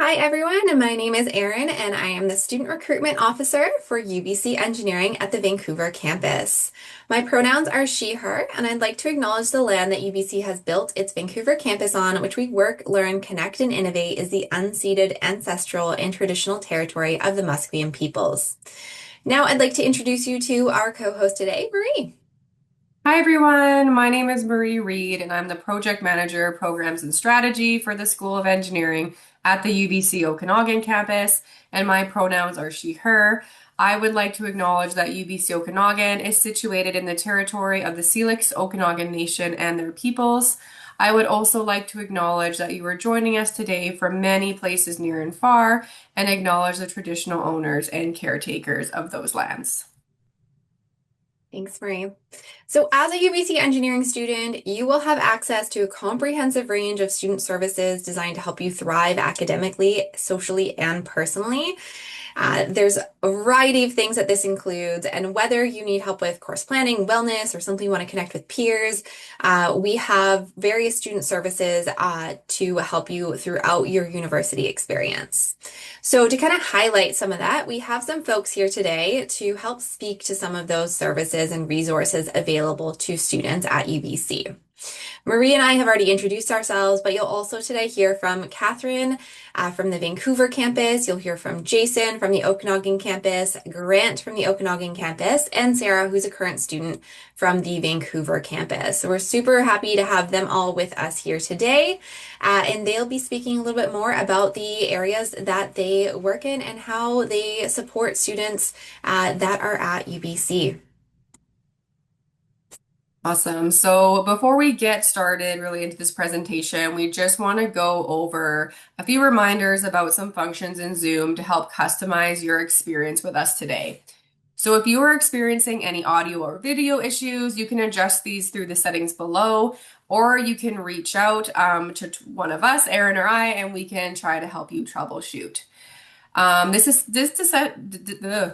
Hi everyone, my name is Erin and I am the Student Recruitment Officer for UBC Engineering at the Vancouver campus. My pronouns are she, her, and I'd like to acknowledge the land that UBC has built its Vancouver campus on, which we work, learn, connect, and innovate is the unceded, ancestral, and traditional territory of the Musqueam peoples. Now I'd like to introduce you to our co-host today, Marie. Hi everyone, my name is Marie Reed and I'm the Project Manager, Programs and Strategy for the School of Engineering at the UBC Okanagan campus, and my pronouns are she, her. I would like to acknowledge that UBC Okanagan is situated in the territory of the Selix Okanagan Nation and their peoples. I would also like to acknowledge that you are joining us today from many places near and far and acknowledge the traditional owners and caretakers of those lands. Thanks, Marie. So, as a UBC engineering student, you will have access to a comprehensive range of student services designed to help you thrive academically, socially, and personally. There's a variety of things that this includes, and whether you need help with course planning, wellness, or simply want to connect with peers, we have various student services to help you throughout your university experience. So, to kind of highlight some of that, we have some folks here today to help speak to some of those services and resources available to students at UBC. Marie and I have already introduced ourselves, but you'll also today hear from Catherine from the Vancouver campus. You'll hear from Jason from the Okanagan campus, Grant from the Okanagan campus, and Sarah, who's a current student from the Vancouver campus. So we're super happy to have them all with us here today. And they'll be speaking a little bit more about the areas that they work in and how they support students that are at UBC. Awesome. So before we get started really into this presentation, we just want to go over a few reminders about some functions in Zoom to help customize your experience with us today. So if you are experiencing any audio or video issues, you can adjust these through the settings below, or you can reach out to one of us, Erin or I, and we can try to help you troubleshoot.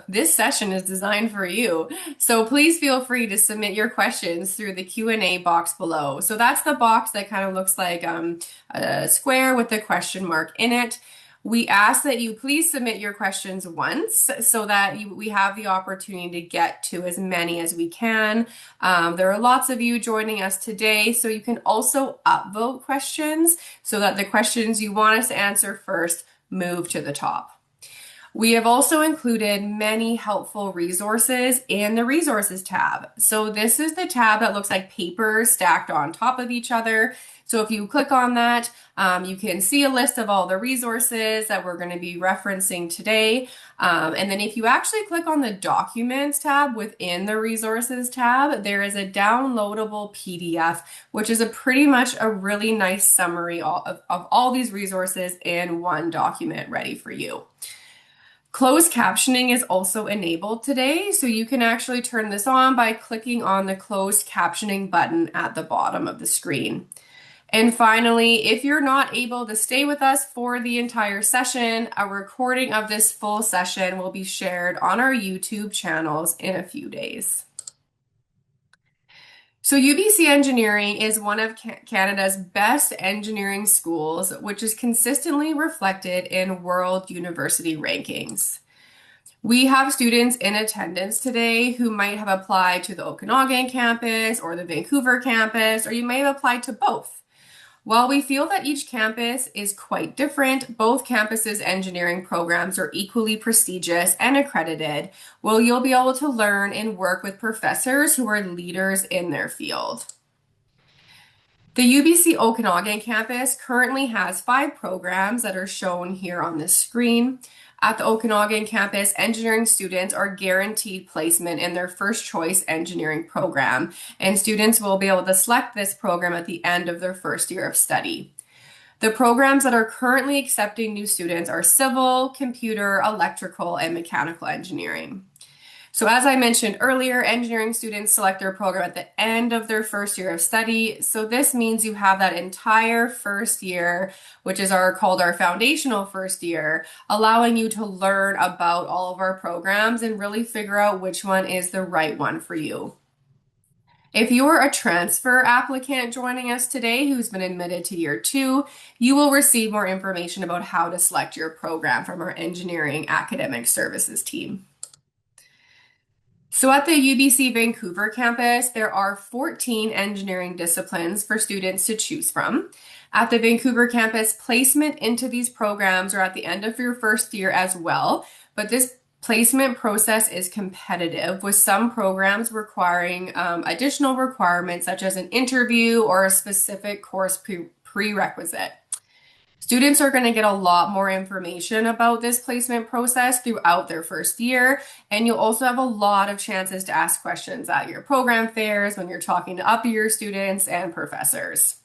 This session is designed for you. So please feel free to submit your questions through the Q&A box below. So that's the box that kind of looks like a square with a question mark in it. We ask that you please submit your questions once so that we have the opportunity to get to as many as we can. There are lots of you joining us today, so you can also upvote questions so that the questions you want us to answer first move to the top. We have also included many helpful resources in the resources tab. So this is the tab that looks like papers stacked on top of each other. So if you click on that, you can see a list of all the resources that we're going to be referencing today. And then if you actually click on the documents tab within the resources tab, there is a downloadable PDF, which is a pretty much a really nice summary of all these resources in one document ready for you. Closed captioning is also enabled today, so you can actually turn this on by clicking on the closed captioning button at the bottom of the screen. And finally, if you're not able to stay with us for the entire session, a recording of this full session will be shared on our YouTube channels in a few days. So UBC Engineering is one of Canada's best engineering schools, which is consistently reflected in world university rankings. We have students in attendance today who might have applied to the Okanagan campus or the Vancouver campus, or you may have applied to both. While we feel that each campus is quite different, both campuses' engineering programs are equally prestigious and accredited, where you'll be able to learn and work with professors who are leaders in their field. The UBC Okanagan campus currently has 5 programs that are shown here on this screen. At the Okanagan campus, engineering students are guaranteed placement in their first choice engineering program, and students will be able to select this program at the end of their first year of study. The programs that are currently accepting new students are civil, computer, electrical, and mechanical engineering. So as I mentioned earlier, engineering students select their program at the end of their first year of study. So this means you have that entire first year, which is called our foundational first year, allowing you to learn about all of our programs and really figure out which one is the right one for you. If you're a transfer applicant joining us today who's been admitted to year two, you will receive more information about how to select your program from our engineering academic services team. So at the UBC Vancouver campus, there are 14 engineering disciplines for students to choose from. At the Vancouver campus, placement into these programs are at the end of your first year as well, but this placement process is competitive, with some programs requiring additional requirements such as an interview or a specific course prerequisite. Students are going to get a lot more information about this placement process throughout their first year, and you'll also have a lot of chances to ask questions at your program fairs when you're talking to up-year students and professors.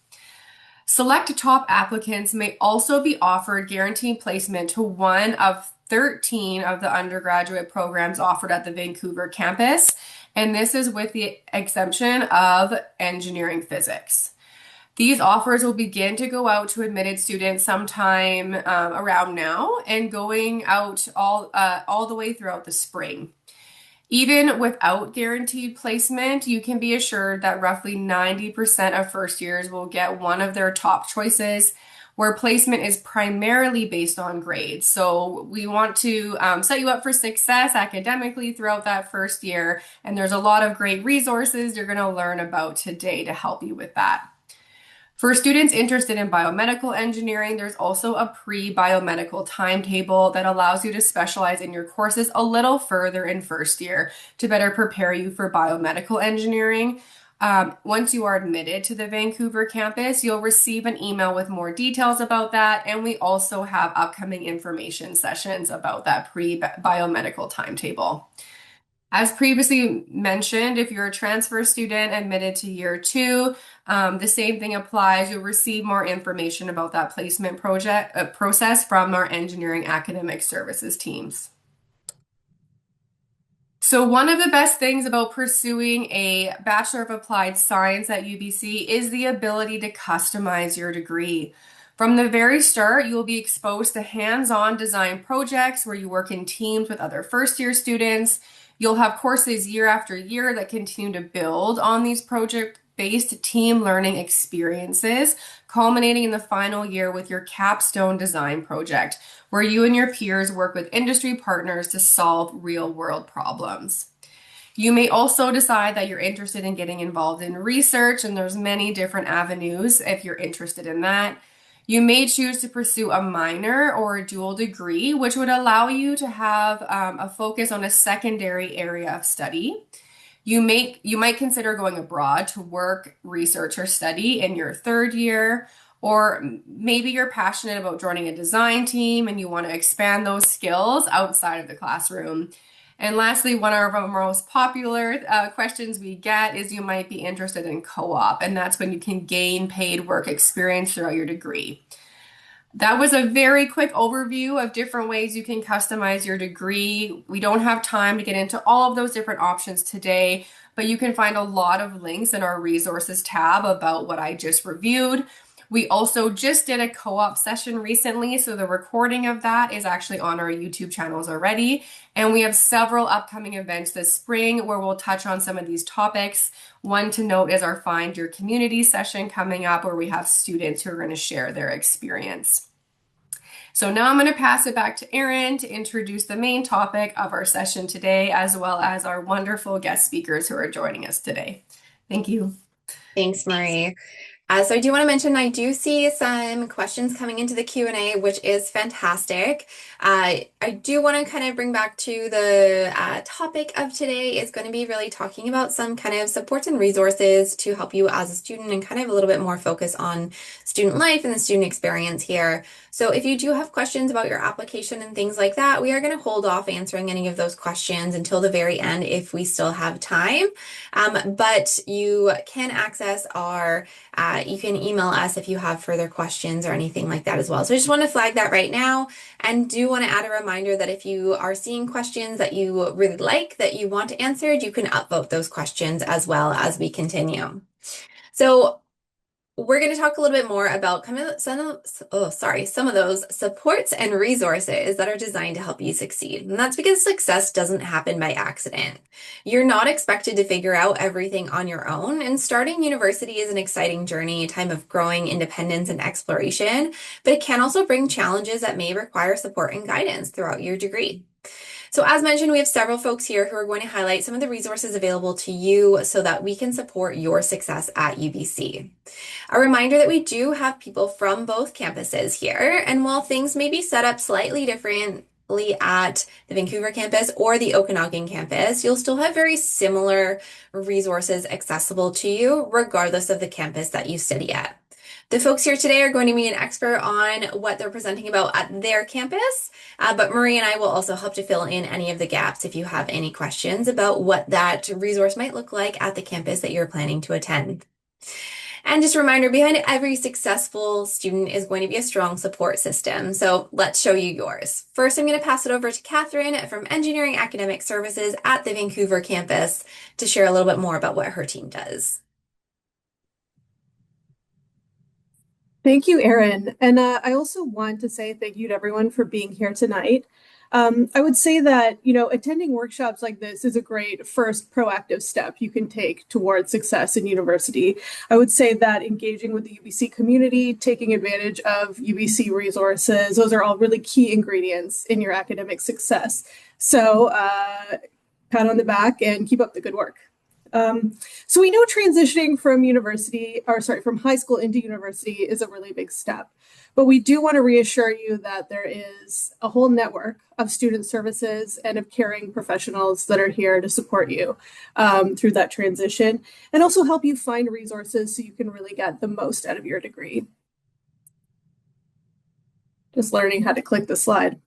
Select top applicants may also be offered guaranteed placement to one of 13 of the undergraduate programs offered at the Vancouver campus, and this is with the exemption of engineering physics. These offers will begin to go out to admitted students sometime around now and going out all the way throughout the spring. Even without guaranteed placement, you can be assured that roughly 90% of first years will get one of their top choices, where placement is primarily based on grades. So we want to set you up for success academically throughout that first year, and there's a lot of great resources you're going to learn about today to help you with that. For students interested in biomedical engineering, there's also a pre-biomedical timetable that allows you to specialize in your courses a little further in first year to better prepare you for biomedical engineering. Once you are admitted to the Vancouver campus, you'll receive an email with more details about that, and we also have upcoming information sessions about that pre-biomedical timetable. As previously mentioned, if you're a transfer student admitted to year two, the same thing applies. You'll receive more information about that placement process from our engineering academic services teams. So one of the best things about pursuing a Bachelor of Applied Science at UBC is the ability to customize your degree. From the very start, you will be exposed to hands-on design projects where you work in teams with other first-year students. You'll have courses year after year that continue to build on these project-based team learning experiences, culminating in the final year with your capstone design project, where you and your peers work with industry partners to solve real-world problems. You may also decide that you're interested in getting involved in research, and there's many different avenues if you're interested in that. You may choose to pursue a minor or a dual degree, which would allow you to have a focus on a secondary area of study. You might consider going abroad to work, research, or study in your third year, or maybe you're passionate about joining a design team and you want to expand those skills outside of the classroom. And lastly, one of our most popular questions we get is you might be interested in co-op, and that's when you can gain paid work experience throughout your degree. That was a very quick overview of different ways you can customize your degree. We don't have time to get into all of those different options today, but you can find a lot of links in our resources tab about what I just reviewed. We also just did a co-op session recently, so the recording of that is actually on our YouTube channels already. And we have several upcoming events this spring where we'll touch on some of these topics. One to note is our Find Your Community session coming up, where we have students who are going to share their experience. So now I'm going to pass it back to Erin to introduce the main topic of our session today, as well as our wonderful guest speakers who are joining us today. Thank you. Thanks, Marie. So I do want to mention I do see some questions coming into the Q&A, which is fantastic. I do want to kind of bring back to the topic of today is going to be really talking about some kind of supports and resources to help you as a student and kind of a little bit more focus on student life and the student experience here. So if you do have questions about your application and things like that, we are going to hold off answering any of those questions until the very end if we still have time. But you can access our you can email us if you have further questions or anything like that as well. So I just want to flag that right now, and do want to add a reminder that if you are seeing questions that you really like, that you want answered, you can upvote those questions as well as we continue. So We're going to talk a little bit more about some of those supports and resources that are designed to help you succeed. And that's because success doesn't happen by accident. You're not expected to figure out everything on your own, and starting university is an exciting journey, a time of growing independence and exploration, but it can also bring challenges that may require support and guidance throughout your degree. So as mentioned, we have several folks here who are going to highlight some of the resources available to you so that we can support your success at UBC. A reminder that we do have people from both campuses here, and while things may be set up slightly differently at the Vancouver campus or the Okanagan campus, you'll still have very similar resources accessible to you regardless of the campus that you study at. The folks here today are going to be an expert on what they're presenting about at their campus, but Marie and I will also help to fill in any of the gaps if you have any questions about what that resource might look like at the campus that you're planning to attend. And just a reminder, behind every successful student is going to be a strong support system. So let's show you yours. First, I'm going to pass it over to Catherine from Engineering Academic Services at the Vancouver campus to share a little bit more about what her team does. Thank you, Erin. And I also want to say thank you to everyone for being here tonight. I would say that, attending workshops like this is a great first proactive step you can take towards success in university. I would say that engaging with the UBC community, taking advantage of UBC resources, those are all really key ingredients in your academic success. So pat on the back and keep up the good work. So we know transitioning from high school into university is a really big step, but we do want to reassure you that there is a whole network of student services and of caring professionals that are here to support you through that transition and also help you find resources so you can really get the most out of your degree. Just learning how to click the slide.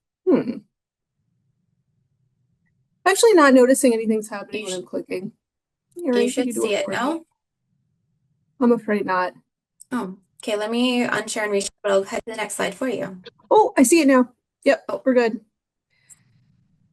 Actually not noticing anything's happening when I'm clicking. You should see it now. I'm afraid not. Oh, okay. Let me unshare and reshare, but I'll head to the next slide for you. Oh, I see it now. Yep, we're good.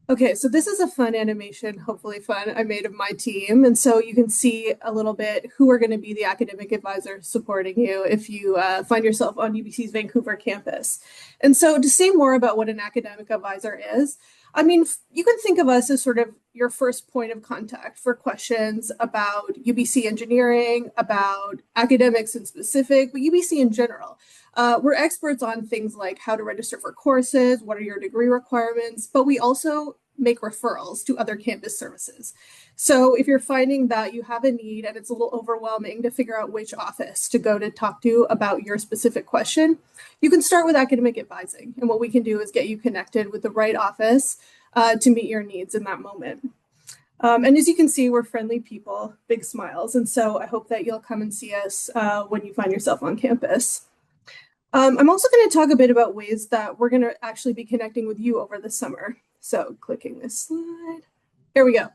Okay, so this is a fun animation, hopefully fun, I made of my team. And so you can see a little bit who are going to be the academic advisors supporting you if you find yourself on UBC's Vancouver campus. And so to say more about what an academic advisor is, I mean, you can think of us as sort of your first point of contact for questions about UBC engineering, about academics in specific, but UBC in general. We're experts on things like how to register for courses, what are your degree requirements, but we also make referrals to other campus services. So if you're finding that you have a need and it's a little overwhelming to figure out which office to go to talk to about your specific question, you can start with academic advising. And what we can do is get you connected with the right office to meet your needs in that moment. And as you can see, we're friendly people, big smiles. And so I hope that you'll come and see us when you find yourself on campus. I'm also going to talk a bit about ways that we're going to actually be connecting with you over the summer. So clicking this slide. There we go.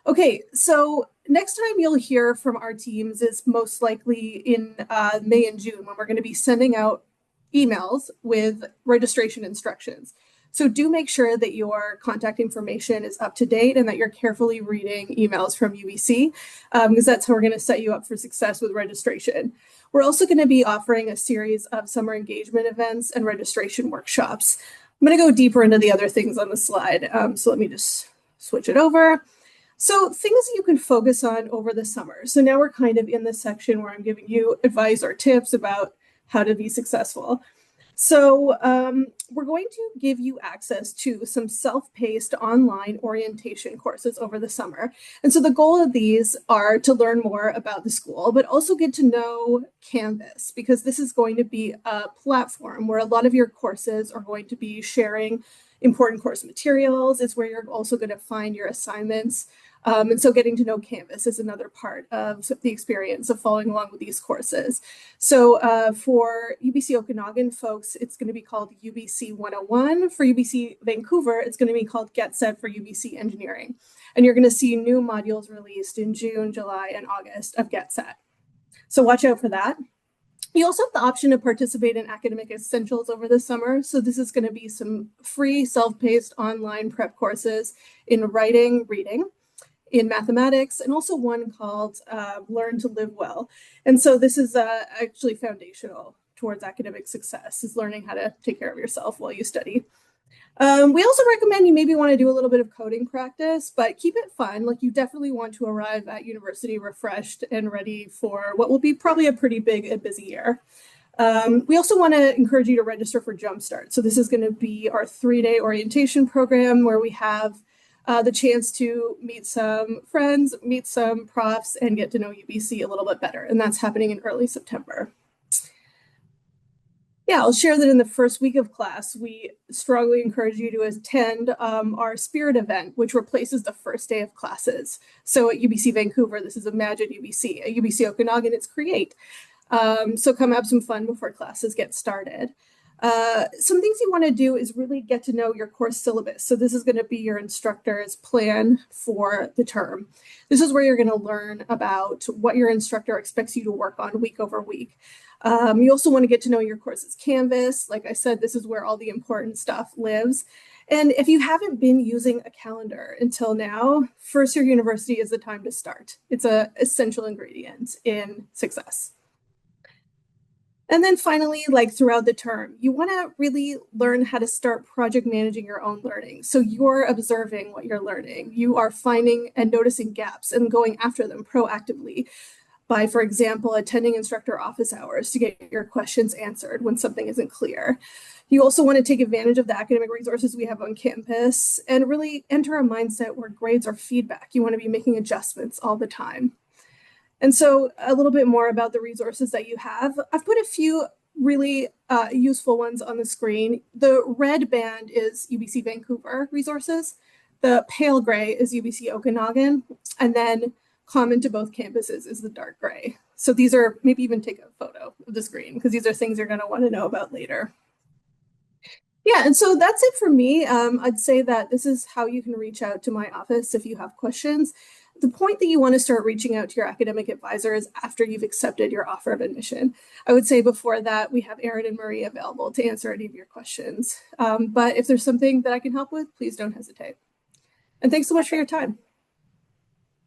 Okay, so next time you'll hear from our teams is most likely in May and June when we're going to be sending out emails with registration instructions. So do make sure that your contact information is up to date and that you're carefully reading emails from UBC because that's how we're going to set you up for success with registration. We're also going to be offering a series of summer engagement events and registration workshops. I'm going to go deeper into the other things on the slide. So let me just switch it over. So things that you can focus on over the summer. So now we're kind of in this section where I'm giving you advice or tips about how to be successful. So we're going to give you access to some self-paced online orientation courses over the summer. And so the goal of these are to learn more about the school, but also get to know Canvas, because this is going to be a platform where a lot of your courses are going to be sharing important course materials. It's where you're also going to find your assignments. And so getting to know Canvas is another part of the experience of following along with these courses. So for UBC Okanagan folks, it's going to be called UBC 101. For UBC Vancouver, it's going to be called Get Set for UBC Engineering. And you're going to see new modules released in June, July, and August of Get Set. So watch out for that. You also have the option to participate in academic essentials over the summer. So this is going to be some free self-paced online prep courses in writing, reading, in mathematics, and also one called Learn to Live Well. And so this is actually foundational towards academic success, is learning how to take care of yourself while you study. We also recommend you maybe want to do a little bit of coding practice, but keep it fun. Like, you definitely want to arrive at university refreshed and ready for what will be probably a pretty big and busy year. We also want to encourage you to register for Jumpstart. So this is going to be our 3-day orientation program where we have the chance to meet some friends, meet some profs, and get to know UBC a little bit better. And that's happening in early September. Yeah, I'll share that in the first week of class, we strongly encourage you to attend our Spirit event, which replaces the first day of classes. So at UBC Vancouver, this is Imagine UBC. At UBC Okanagan, it's Create. So come have some fun before classes get started. Some things you want to do is really get to know your course syllabus. So this is going to be your instructor's plan for the term. This is where you're going to learn about what your instructor expects you to work on week over week. You also want to get to know your course's canvas. Like I said, this is where all the important stuff lives. And if you haven't been using a calendar until now, first year university is the time to start. It's an essential ingredient in success. And then finally, like throughout the term, you want to really learn how to start project managing your own learning. So you're observing what you're learning. You are finding and noticing gaps and going after them proactively by, for example, attending instructor office hours to get your questions answered when something isn't clear. You also want to take advantage of the academic resources we have on campus and really enter a mindset where grades are feedback. You want to be making adjustments all the time. And so a little bit more about the resources that you have. I've put a few really useful ones on the screen. The red band is UBC Vancouver resources. The pale gray is UBC Okanagan. And then common to both campuses is the dark gray. So these are, maybe even take a photo of the screen because these are things you're going to want to know about later. Yeah, and so that's it for me. I'd say that this is how you can reach out to my office if you have questions. The point that you want to start reaching out to your academic advisor is after you've accepted your offer of admission. I would say before that, we have Erin and Marie available to answer any of your questions. But if there's something that I can help with, please don't hesitate. And thanks so much for your time.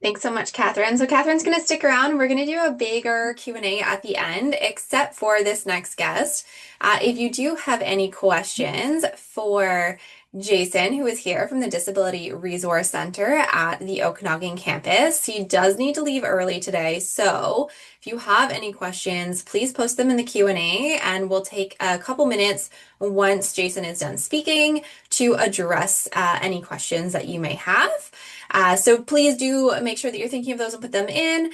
Thanks so much, Catherine. So Catherine's going to stick around. We're going to do a bigger Q&A at the end, except for this next guest. If you do have any questions for Jason, who is here from the Disability Resource Center at the Okanagan campus, he does need to leave early today. So if you have any questions, please post them in the Q&A, and we'll take a couple minutes once Jason is done speaking to address any questions that you may have. So please do make sure that you're thinking of those and put them in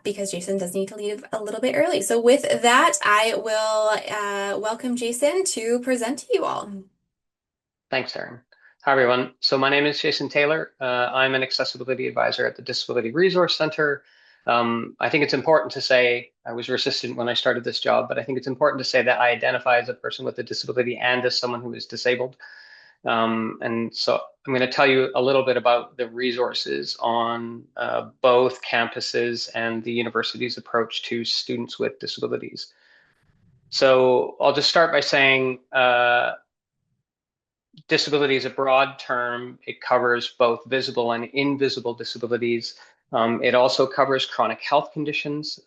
because Jason does need to leave a little bit early. So with that, I will welcome Jason to present to you all. Thanks, Erin. Hi, everyone. So my name is Jason Taylor. I'm an accessibility advisor at the Disability Resource Center. I think it's important to say, I was resistant when I started this job, but I think it's important to say that I identify as a person with a disability and as someone who is disabled. And so I'm going to tell you a little bit about the resources on both campuses and the university's approach to students with disabilities. So I'll just start by saying disability is a broad term. It covers both visible and invisible disabilities. It also covers chronic health conditions.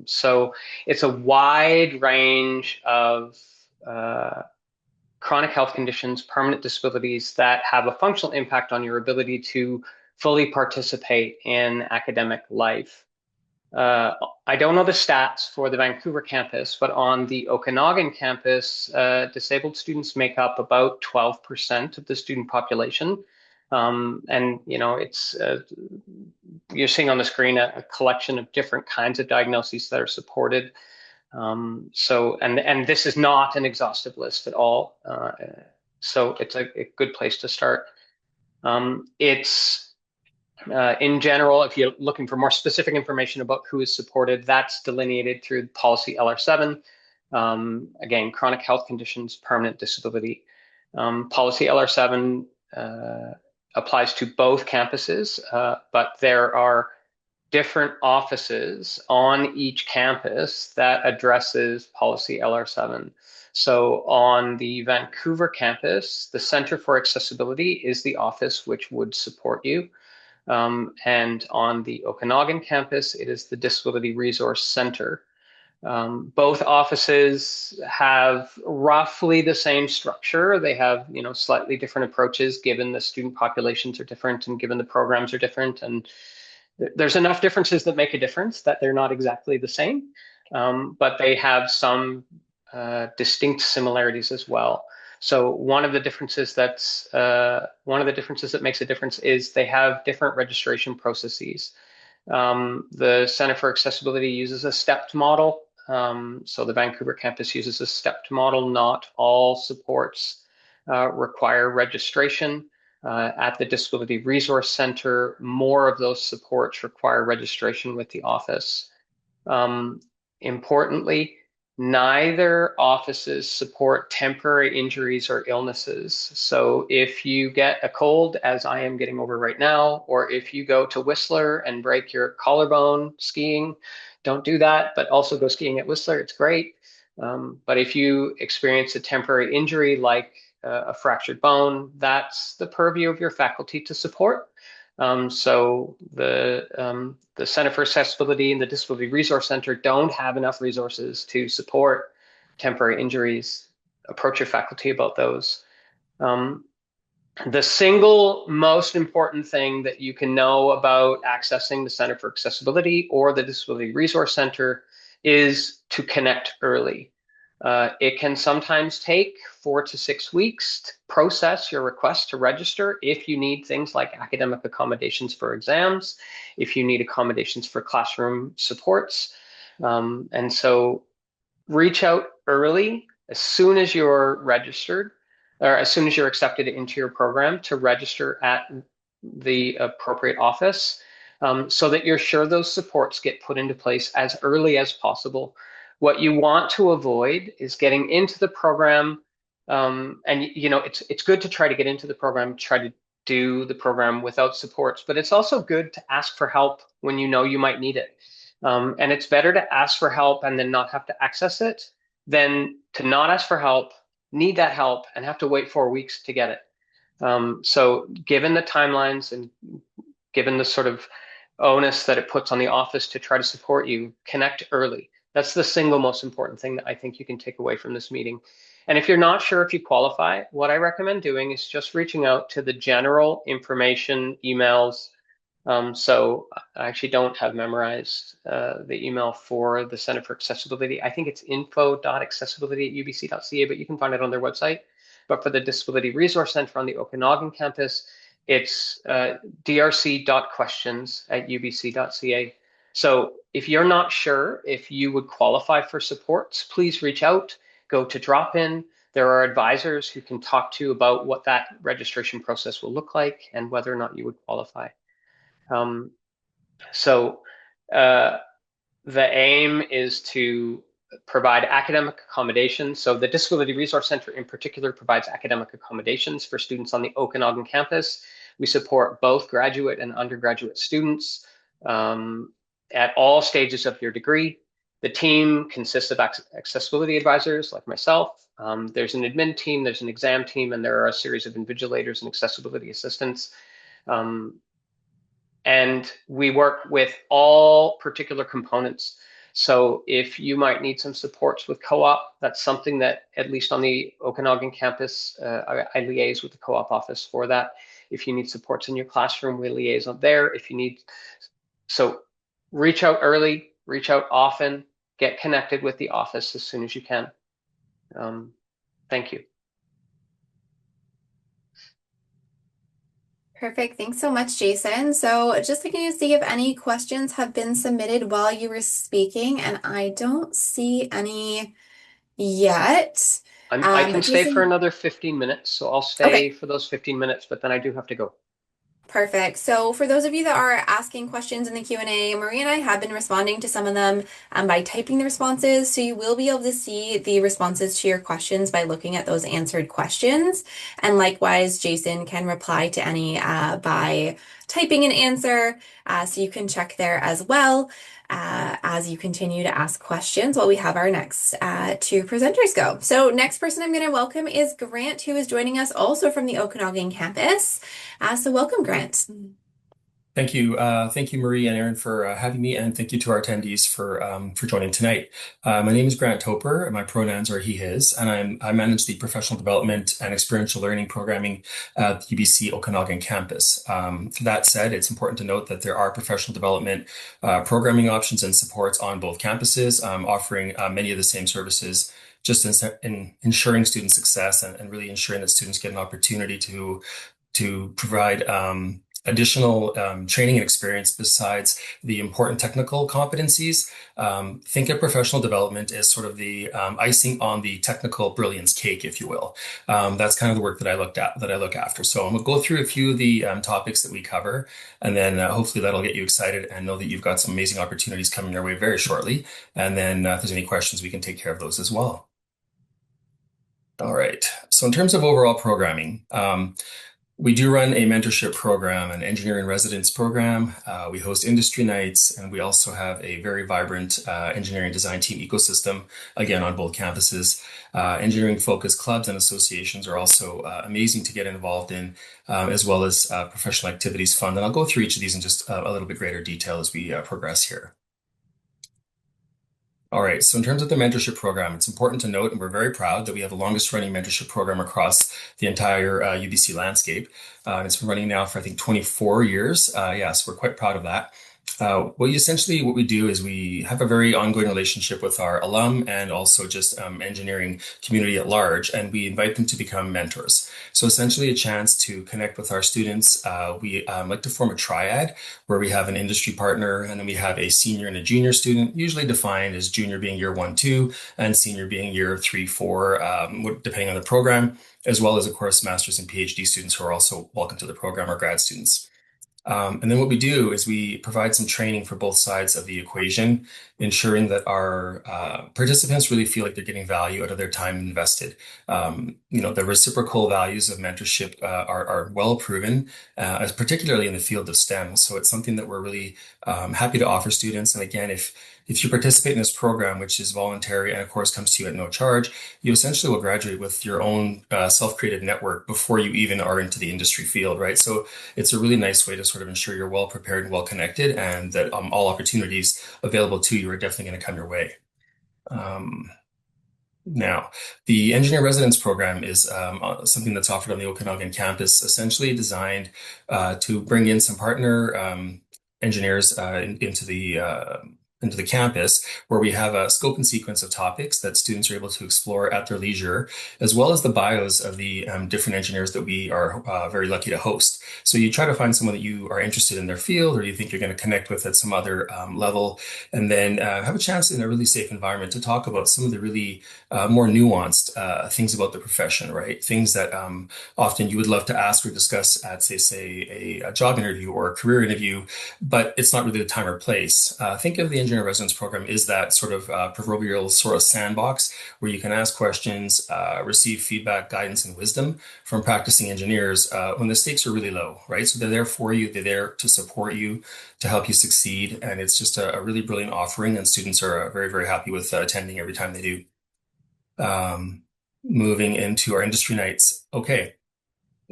So it's a wide range of chronic health conditions, permanent disabilities that have a functional impact on your ability to fully participate in academic life. I don't know the stats for the Vancouver campus, but on the Okanagan campus, disabled students make up about 12% of the student population. And you know, it's you're seeing on the screen a collection of different kinds of diagnoses that are supported. And this is not an exhaustive list at all. So it's a good place to start. In general, if you're looking for more specific information about who is supported, that's delineated through policy LR7. Again, chronic health conditions, permanent disability. Policy LR7 applies to both campuses, but there are different offices on each campus that addresses policy LR7. So on the Vancouver campus, the Center for Accessibility is the office which would support you. And on the Okanagan campus, it is the Disability Resource Center. Both offices have roughly the same structure. They have, slightly different approaches given the student populations are different and given the programs are different. And there's enough differences that make a difference that they're not exactly the same, but they have some distinct similarities as well. So one of the differences that makes a difference is they have different registration processes. The Center for Accessibility uses a stepped model. So the Vancouver campus uses a stepped model. Not all supports require registration. At the Disability Resource Center, more of those supports require registration with the office. Importantly, neither offices support temporary injuries or illnesses. So if you get a cold, as I am getting over right now, or if you go to Whistler and break your collarbone skiing, don't do that, but also go skiing at Whistler. It's great. But if you experience a temporary injury like a fractured bone, that's the purview of your faculty to support. So the Center for Accessibility and the Disability Resource Center don't have enough resources to support temporary injuries. Approach your faculty about those. The single most important thing that you can know about accessing the Center for Accessibility or the Disability Resource Center is to connect early. It can sometimes take 4 to 6 weeks to process your request to register if you need things like academic accommodations for exams, if you need accommodations for classroom supports. And so reach out early as soon as you're registered or as soon as you're accepted into your program to register at the appropriate office, so that you're sure those supports get put into place as early as possible. What you want to avoid is getting into the program, and it's good to try to get into the program, try to do the program without supports, but it's also good to ask for help when you know you might need it. And it's better to ask for help and then not have to access it than to not ask for help, need that help, and have to wait 4 weeks to get it. So given the timelines and given the sort of onus that it puts on the office to try to support you, connect early. That's the single most important thing that I think you can take away from this meeting. And if you're not sure if you qualify, what I recommend doing is just reaching out to the general information emails. So I actually don't have memorized the email for the Center for Accessibility. I think it's info.accessibility@ubc.ca, but you can find it on their website. But for the Disability Resource Center on the Okanagan campus, it's drc.questions@ubc.ca. So if you're not sure if you would qualify for supports, please reach out, go to drop-in. There are advisors who can talk to you about what that registration process will look like and whether or not you would qualify. So the aim is to provide academic accommodations. So the Disability Resource Center in particular provides academic accommodations for students on the Okanagan campus. We support both graduate and undergraduate students at all stages of your degree. The team consists of accessibility advisors like myself. There's an admin team, there's an exam team, and there are a series of invigilators and accessibility assistants. And we work with all particular components. So if you might need some supports with co-op, that's something that, at least on the Okanagan campus, I liaise with the co-op office for that. If you need supports in your classroom, we liaise on there. If you need, so reach out early, reach out often, get connected with the office as soon as you can. Thank you. Perfect. Thanks so much, Jason. So just looking to see if any questions have been submitted while you were speaking, and I don't see any yet. I can stay for Jason, another 15 minutes, so I'll stay okay. for those 15 minutes, but then I do have to go. Perfect. So for those of you that are asking questions in the Q&A, Marie and I have been responding to some of them by typing the responses. So you will be able to see the responses to your questions by looking at those answered questions. And likewise, Jason can reply to any by typing an answer. So you can check there as well as you continue to ask questions while we have our next two presenters go. So next person I'm going to welcome is Grant, who is joining us also from the Okanagan campus. So welcome, Grant. Thank you. Thank you, Marie and Aaron, for having me, and thank you to our attendees for joining tonight. My name is Grant Toper, and my pronouns are he, his, and I manage the professional development and experiential learning programming at the UBC Okanagan campus. That said, it's important to note that there are professional development programming options and supports on both campuses, offering many of the same services, just in ensuring student success and really ensuring that students get an opportunity to provide additional training and experience besides the important technical competencies. Think of professional development as sort of the icing on the technical brilliance cake, if you will. That's kind of the work that I look after. So I'm gonna go through a few of the topics that we cover, and then hopefully that'll get you excited and know that you've got some amazing opportunities coming your way very shortly. And then if there's any questions, we can take care of those as well. All right. So in terms of overall programming, we do run a mentorship program, an engineering residence program. We host industry nights, and we also have a very vibrant engineering design team ecosystem, again, on both campuses. Engineering focused clubs and associations are also amazing to get involved in, as well as professional activities fund. And I'll go through each of these in just a little bit greater detail as we progress here. All right, so in terms of the mentorship program, it's important to note, and we're very proud that we have the longest running mentorship program across the entire UBC landscape. It's been running now for, I think, 24 years. So we're quite proud of that. What we do is we have a very ongoing relationship with our alum and also just engineering community at large, and we invite them to become mentors. So essentially a chance to connect with our students. We like to form a triad where we have an industry partner, and then we have a senior and a junior student, usually defined as junior being year 1, 2, and senior being year 3, 4, depending on the program, as well as, of course, master's and PhD students who are also welcome to the program, or grad students. And then what we do is we provide some training for both sides of the equation, ensuring that our participants really feel like they're getting value out of their time invested. The reciprocal values of mentorship are well proven, as particularly in the field of STEM. So it's something that we're really happy to offer students. And again, if you participate in this program, which is voluntary and of course comes to you at no charge, you essentially will graduate with your own self-created network before you even are into the industry field, right? So it's a really nice way to sort of ensure you're well prepared and well connected, and that all opportunities available to you are definitely going to come your way. Now, the engineer residence program is something that's offered on the Okanagan campus, essentially designed to bring in some partner engineers into the campus, where we have a scope and sequence of topics that students are able to explore at their leisure, as well as the bios of the different engineers that we are very lucky to host. So you try to find someone that you are interested in their field, or you think you're going to connect with at some other level, and then have a chance in a really safe environment to talk about some of the really more nuanced things about the profession, right? Things that often you would love to ask or discuss at, say, a job interview or a career interview, but it's not really the time or place. Think of the engineering residence program is that sort of proverbial sort of sandbox where you can ask questions, receive feedback, guidance, and wisdom from practicing engineers when the stakes are really low, right? So they're there for you, they're there to support you, to help you succeed, and it's just a really brilliant offering, and students are very, very happy with attending every time they do. Moving into our industry nights. Okay.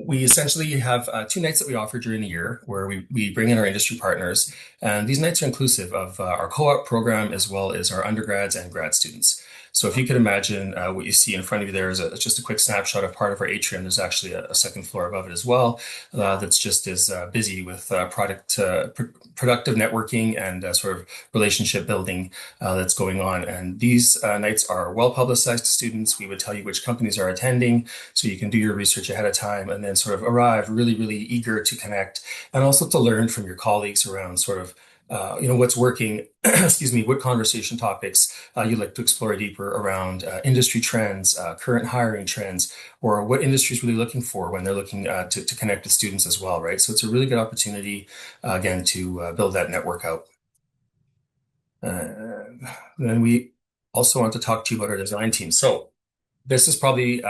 We essentially have 2 nights that we offer during the year where we bring in our industry partners. And these nights are inclusive of our co-op program as well as our undergrads and grad students. So if you could imagine what you see in front of you there is just a quick snapshot of part of our atrium. There's actually a second floor above it as well that's just as busy with productive networking and sort of relationship building that's going on. And these nights are well publicized to students. We would tell you which companies are attending, so you can do your research ahead of time and then sort of arrive really, really eager to connect and also to learn from your colleagues around sort of what's working, excuse me, what conversation topics you'd like to explore deeper around industry trends, current hiring trends, or what industry is really looking for when they're looking to connect with students as well, right? So it's a really good opportunity, again, to build that network out. Then we also want to talk to you about our design team. So this is probably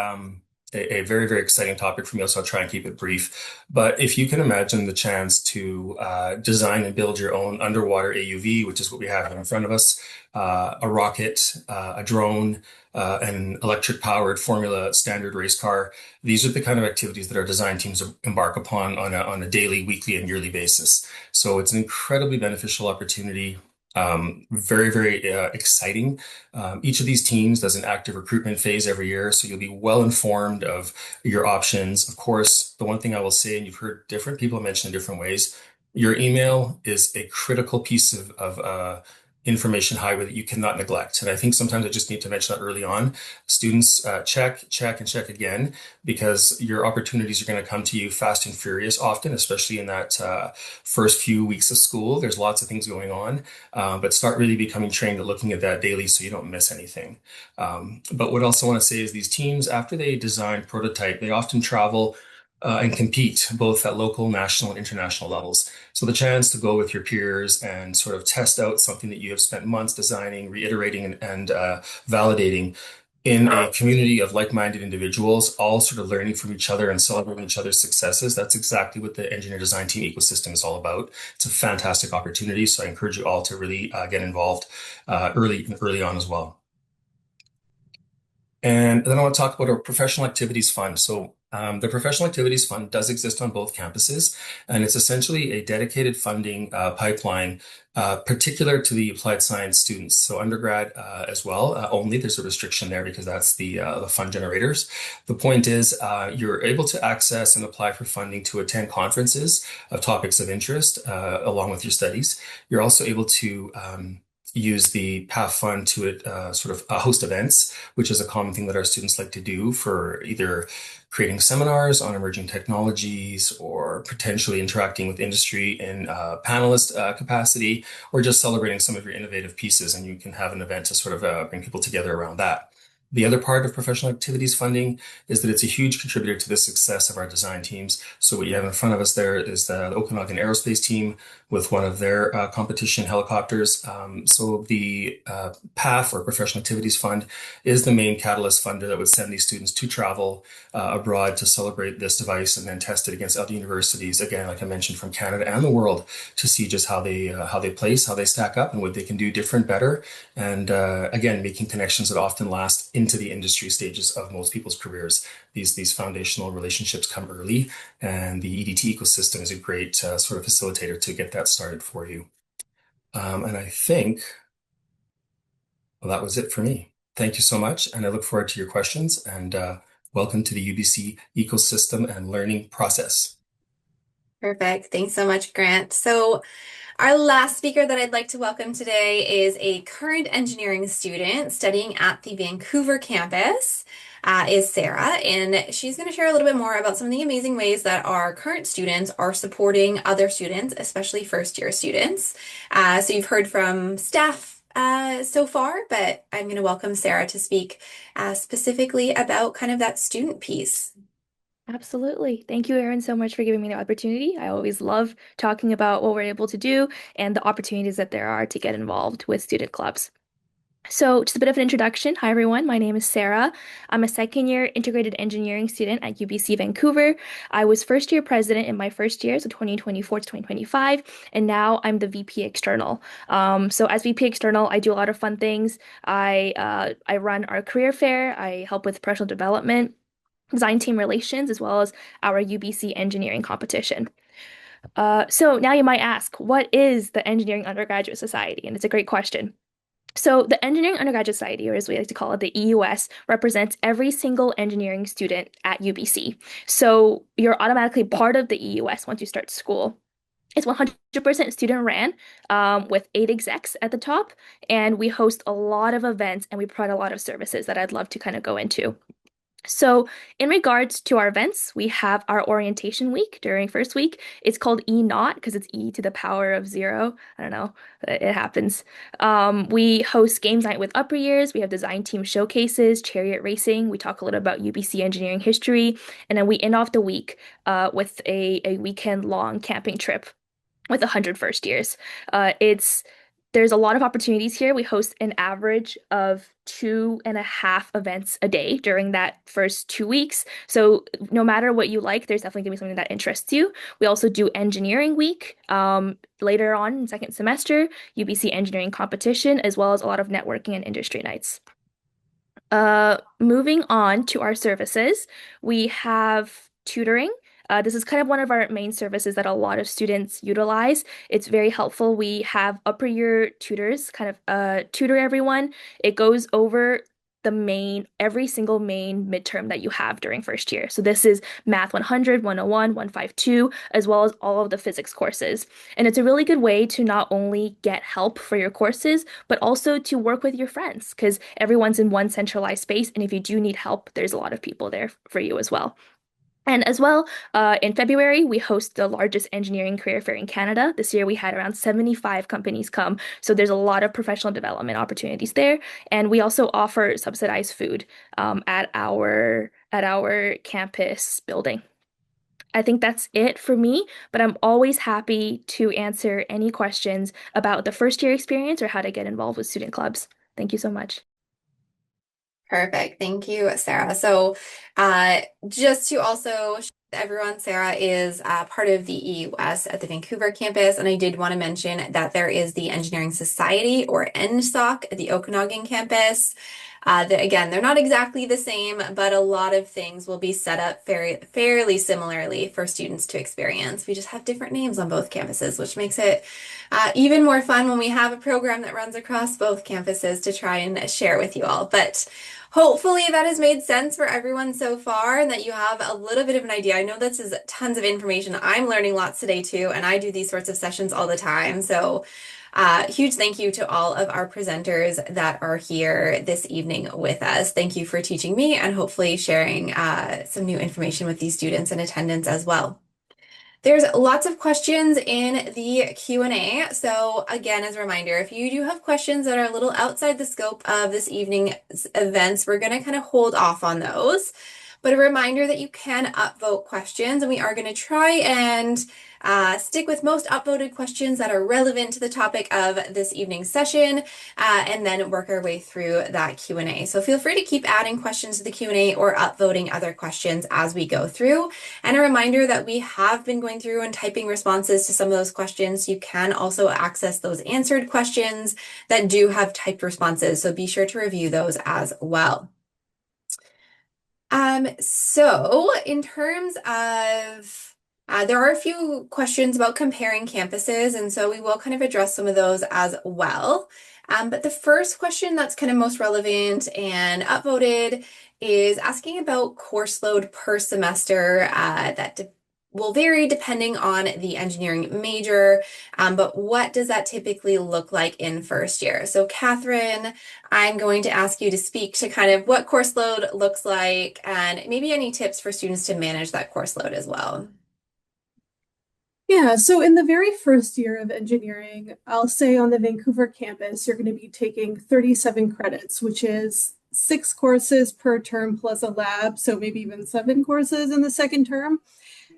a very, very exciting topic for me, so I'll try and keep it brief. But if you can imagine the chance to design and build your own underwater AUV, which is what we have here in front of us, a rocket, a drone, an electric-powered Formula Standard race car, these are the kind of activities that our design teams embark upon on a daily, weekly, and yearly basis. So it's an incredibly beneficial opportunity. Very, very exciting. Each of these teams does an active recruitment phase every year, so you'll be well informed of your options. Of course, the one thing I will say, and you've heard different people mention in different ways, your email is a critical piece of information highway that you cannot neglect. And I think sometimes I just need to mention that early on. Students check, and check again, because your opportunities are going to come to you fast and furious often, especially in that first few weeks of school. There's lots of things going on, but start really becoming trained at looking at that daily so you don't miss anything. But what else I want to say is these teams, after they design prototype, they often travel and compete both at local, national, and international levels. So the chance to go with your peers and sort of test out something that you have spent months designing, reiterating, and validating in a community of like-minded individuals, all sort of learning from each other and celebrating each other's successes. That's exactly what the engineer design team ecosystem is all about. It's a fantastic opportunity. So I encourage you all to really get involved early on as well. And then I want to talk about our professional activities fund. So the professional activities fund does exist on both campuses, and it's essentially a dedicated funding pipeline particular to the applied science students. So undergrad as well, only there's a restriction there because that's the fund generators. The point is you're able to access and apply for funding to attend conferences of topics of interest along with your studies. You're also able to use the PAF fund to sort of host events, which is a common thing that our students like to do for either creating seminars on emerging technologies or potentially interacting with industry in panelist capacity, or just celebrating some of your innovative pieces. And you can have an event to sort of bring people together around that. The other part of professional activities funding is that it's a huge contributor to the success of our design teams. So what you have in front of us there is the Okanagan Aerospace team with one of their competition helicopters. So the PAF, or Professional Activities Fund, is the main catalyst funder that would send these students to travel abroad to celebrate this device and then test it against other universities, again, like I mentioned, from Canada and the world, to see just how they place, how they stack up, and what they can do different, better, and again, making connections that often last into the industry stages of most people's careers. These foundational relationships come early, and the EDT ecosystem is a great sort of facilitator to get that started for you. And I think, well, that was it for me. Thank you so much, and I look forward to your questions, and welcome to the UBC ecosystem and learning process. Perfect. Thanks so much, Grant. So our last speaker that I'd like to welcome today is a current engineering student studying at the Vancouver campus, is Sarah, and she's going to share a little bit more about some of the amazing ways that our current students are supporting other students, especially first-year students. So you've heard from staff so far, but I'm going to welcome Sarah to speak specifically about kind of that student piece. Absolutely. Thank you, Erin, so much for giving me the opportunity. I always love talking about what we're able to do and the opportunities that there are to get involved with student clubs. So, just a bit of an introduction. Hi, everyone. My name is Sarah. I'm a second-year integrated engineering student at UBC Vancouver. I was first-year president in my first year, so 2024 to 2025, and now I'm the VP External. So, as VP External, I do a lot of fun things. I run our career fair. I help with professional development, design team relations, as well as our UBC engineering competition. So now you might ask, what is the Engineering Undergraduate Society? And it's a great question. So the Engineering Undergraduate Society, or as we like to call it, the EUS, represents every single engineering student at UBC. So you're automatically part of the EUS once you start school. It's 100% student ran, with 8 execs at the top, and we host a lot of events and we provide a lot of services that I'd love to kind of go into. So in regards to our events, we have our orientation week during first week. It's called E0 because it's E to the power of 0. I don't know, it happens. We host games night with upper years. We have design team showcases, chariot racing. We talk a little about UBC engineering history. And then we end off the week with a weekend long camping trip with 100 first years. It's There's a lot of opportunities here. We host an average of 2.5 events a day during that first 2 weeks. So no matter what you like, there's definitely going to be something that interests you. We also do engineering week later on in second semester, UBC engineering competition, as well as a lot of networking and industry nights. Moving on to our services, we have tutoring. This is kind of one of our main services that a lot of students utilize. It's very helpful. We have upper year tutors kind of tutor everyone. It goes over every single main midterm that you have during first year. So this is Math 100, 101, 152, as well as all of the physics courses. And it's a really good way to not only get help for your courses, but also to work with your friends because everyone's in one centralized space. And if you do need help, there's a lot of people there for you as well. And as well, in February, we host the largest engineering career fair in Canada. This year, we had around 75 companies come. So there's a lot of professional development opportunities there. And we also offer subsidized food at our campus building. I think that's it for me, but I'm always happy to answer any questions about the first year experience or how to get involved with student clubs. Thank you so much. Perfect. Thank you, Sarah. So, just to also show everyone, Sarah is part of the EUS at the Vancouver campus, and I did want to mention that there is the Engineering Society or NSOC at the Okanagan campus. Again, they're not exactly the same, but a lot of things will be set up fairly similarly for students to experience. We just have different names on both campuses, which makes it even more fun when we have a program that runs across both campuses to try and share with you all. But hopefully that has made sense for everyone so far and that you have a little bit of an idea. I know this is tons of information. I'm learning lots today too, and I do these sorts of sessions all the time. So huge thank you to all of our presenters that are here this evening with us. Thank you for teaching me and hopefully sharing some new information with these students in attendance as well. There's lots of questions in the Q&A. So again, as a reminder, if you do have questions that are a little outside the scope of this evening's events, we're going to kind of hold off on those. But a reminder that you can upvote questions, and we are going to try and stick with most upvoted questions that are relevant to the topic of this evening's session, and then work our way through that Q&A. So feel free to keep adding questions to the Q&A or upvoting other questions as we go through. And a reminder that we have been going through and typing responses to some of those questions. You can also access those answered questions that do have typed responses, so be sure to review those as well. So in terms of, there are a few questions about comparing campuses, and so we will kind of address some of those as well. But the first question that's kind of most relevant and upvoted is asking about course load per semester that will vary depending on the engineering major, but what does that typically look like in first year? So Catherine, I'm going to ask you to speak to kind of what course load looks like and maybe any tips for students to manage that course load as well. Yeah, so in the very first year of engineering, I'll say on the Vancouver campus, you're going to be taking 37 credits, which is 6 courses per term plus a lab, so maybe even 7 courses in the second term.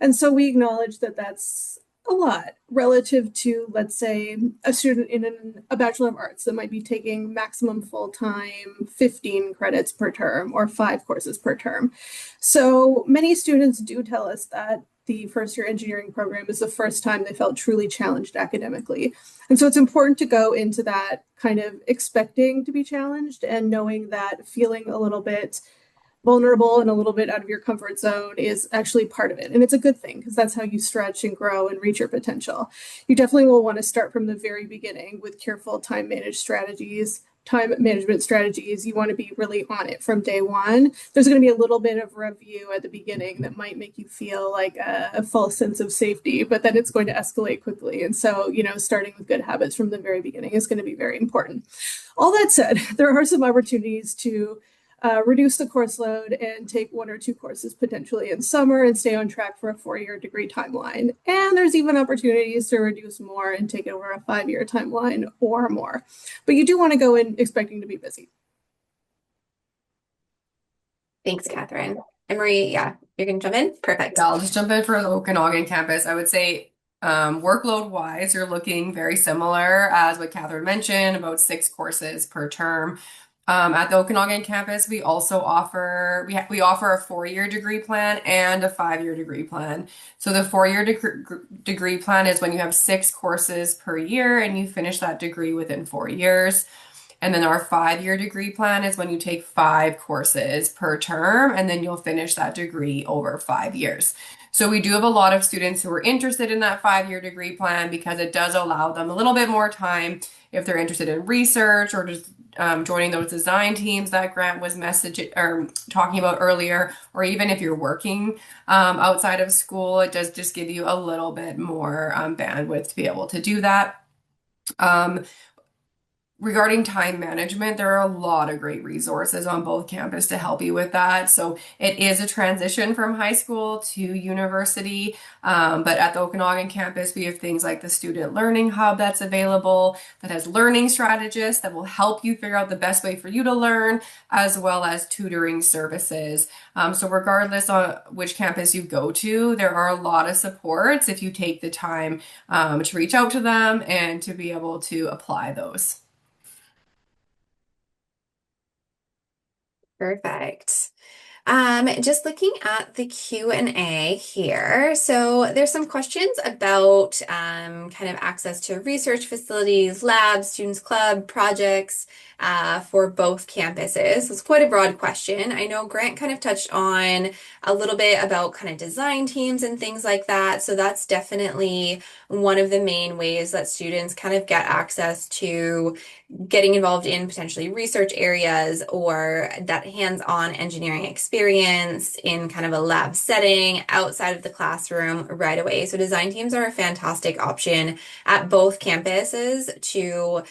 And so we acknowledge that that's a lot relative to, let's say, a student in a Bachelor of Arts that might be taking maximum full-time 15 credits per term or 5 courses per term. So many students do tell us that the first year engineering program is the first time they felt truly challenged academically. And so it's important to go into that kind of expecting to be challenged and knowing that feeling a little bit vulnerable and a little bit out of your comfort zone is actually part of it. And it's a good thing because that's how you stretch and grow and reach your potential. You definitely will want to start from the very beginning with careful time management strategies. You want to be really on it from day one. There's going to be a little bit of review at the beginning that might make you feel like a false sense of safety, but then it's going to escalate quickly. And so, starting with good habits from the very beginning is going to be very important. All that said, there are some opportunities to reduce the course load and take 1 or 2 courses potentially in summer and stay on track for a 4-year degree timeline. And there's even opportunities to reduce more and take it over a 5-year timeline or more. But you do want to go in expecting to be busy. Thanks, Catherine. And Marie, yeah, you're going to jump in? Perfect. Yeah, I'll just jump in for the Okanagan campus. I would say Workload wise, you're looking very similar as what Catherine mentioned, about 6 courses per term. At the Okanagan campus, we also offer we offer a 4-year degree plan and a 5-year degree plan. So the 4-year degree plan is when you have 6 courses per year and you finish that degree within 4 years. And then our 5-year degree plan is when you take 5 courses per term and then you'll finish that degree over 5 years. So we do have a lot of students who are interested in that 5-year degree plan because it does allow them a little bit more time if they're interested in research or just joining those design teams that Grant was messaging or talking about earlier, or even if you're working outside of school, it does just give you a little bit more bandwidth to be able to do that. Regarding time management, there are a lot of great resources on both campus to help you with that. So it is a transition from high school to university. But at the Okanagan campus, we have things like the Student Learning Hub that's available, that has learning strategists that will help you figure out the best way for you to learn, as well as tutoring services. So regardless on which campus you go to, there are a lot of supports if you take the time to reach out to them and to be able to apply those. Perfect. Just looking at the Q&A here. So there's some questions about kind of access to research facilities, labs, students club, projects for both campuses. So it's quite a broad question. I know Grant kind of touched on a little bit about kind of design teams and things like that. So that's definitely one of the main ways that students kind of get access to getting involved in potentially research areas or that hands-on engineering experience in kind of a lab setting outside of the classroom right away. So design teams are a fantastic option at both campuses to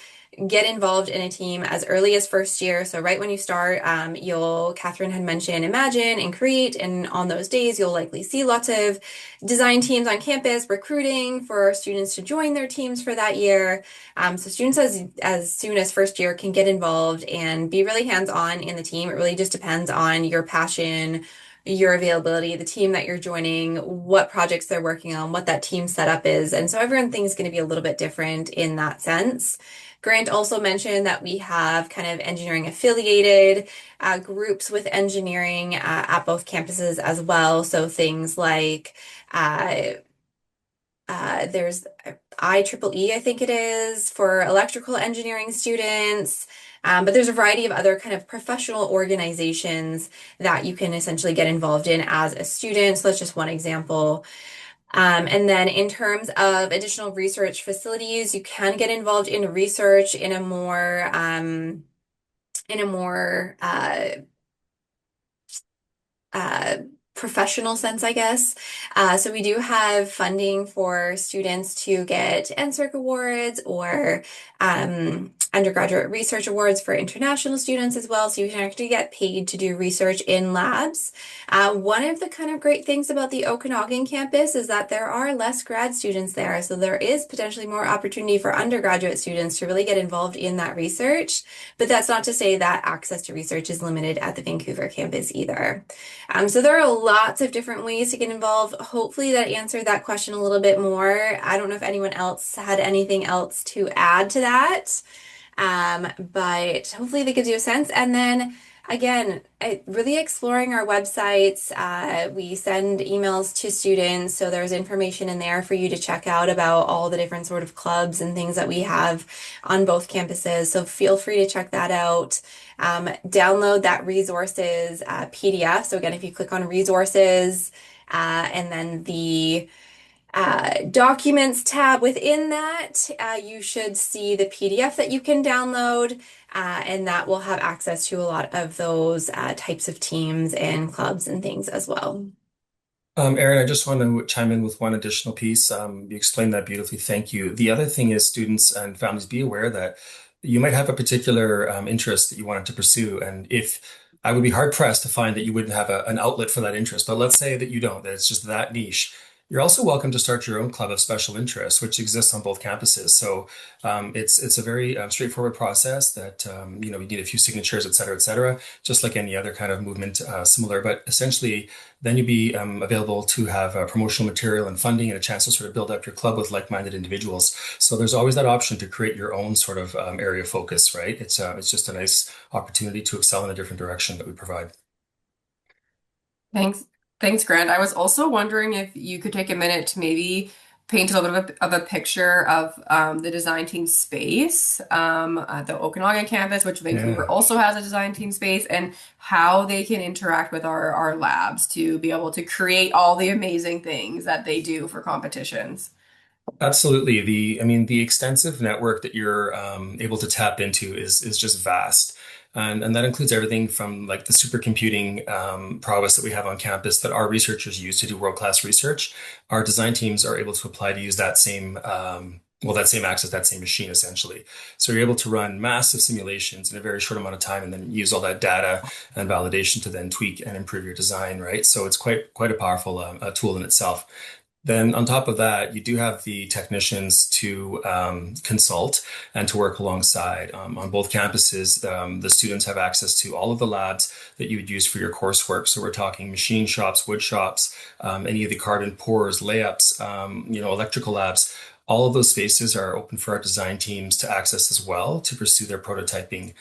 get involved in a team as early as first year. So right when you start, Catherine had mentioned Imagine and Create, and on those days, you'll likely see lots of design teams on campus recruiting for students to join their teams for that year. So students as soon as first year can get involved and be really hands-on in the team. It really just depends on your passion, your availability, the team that you're joining, what projects they're working on, what that team setup is. And so everything's going to be a little bit different in that sense. Grant also mentioned that we have kind of engineering affiliated groups with engineering at both campuses as well. So things like there's IEEE, I think it is, for electrical engineering students. But there's a variety of other kind of professional organizations that you can essentially get involved in as a student. So that's just one example. And then in terms of additional research facilities, you can get involved in research in a more professional sense, I guess. So we do have funding for students to get NSERC awards or undergraduate research awards for international students as well. So you can actually get paid to do research in labs. One of the kind of great things about the Okanagan campus is that there are less grad students there. So there is potentially more opportunity for undergraduate students to really get involved in that research. But that's not to say that access to research is limited at the Vancouver campus either. So there are lots of different ways to get involved. Hopefully that answered that question a little bit more. I don't know if anyone else had anything else to add to that, but hopefully that gives you a sense. And then again, really exploring our websites. We send emails to students, so there's information in there for you to check out about all the different sort of clubs and things that we have on both campuses. So feel free to check that out. Download that resources PDF. So again, if you click on resources and then the documents tab within that, you should see the PDF that you can download, and that will have access to a lot of those types of teams and clubs and things as well. Erin, I just want to chime in with one additional piece. You explained that beautifully. Thank you. The other thing is students and families be aware that you might have a particular interest that you wanted to pursue. And if I would be hard pressed to find that you wouldn't have an outlet for that interest, but let's say that you don't, that it's just that niche. You're also welcome to start your own club of special interest, which exists on both campuses. So it's a very straightforward process that you need a few signatures, et cetera, just like any other kind of movement similar. But essentially, then you'd be available to have promotional material and funding and a chance to sort of build up your club with like-minded individuals. So there's always that option to create your own sort of area of focus, right? It's just a nice opportunity to excel in a different direction that we provide. Thanks. Thanks, Grant. I was also wondering if you could take a minute to maybe paint a little bit of a picture of the design team space at the Okanagan campus, which Vancouver Yeah. also has a design team space, and how they can interact with our labs to be able to create all the amazing things that they do for competitions. Absolutely. I mean, the extensive network that you're able to tap into is just vast. And that includes everything from like the supercomputing prowess that we have on campus that our researchers use to do world-class research. Our design teams are able to apply to use that same that same access, that same machine essentially. So you're able to run massive simulations in a very short amount of time and then use all that data and validation to then tweak and improve your design, right? So it's quite a powerful tool in itself. Then on top of that, you do have the technicians to consult and to work alongside. On both campuses, the students have access to all of the labs that you would use for your coursework. So we're talking machine shops, wood shops, any of the carbon pours, layups, electrical labs. All of those spaces are open for our design teams to access as well to pursue their prototyping.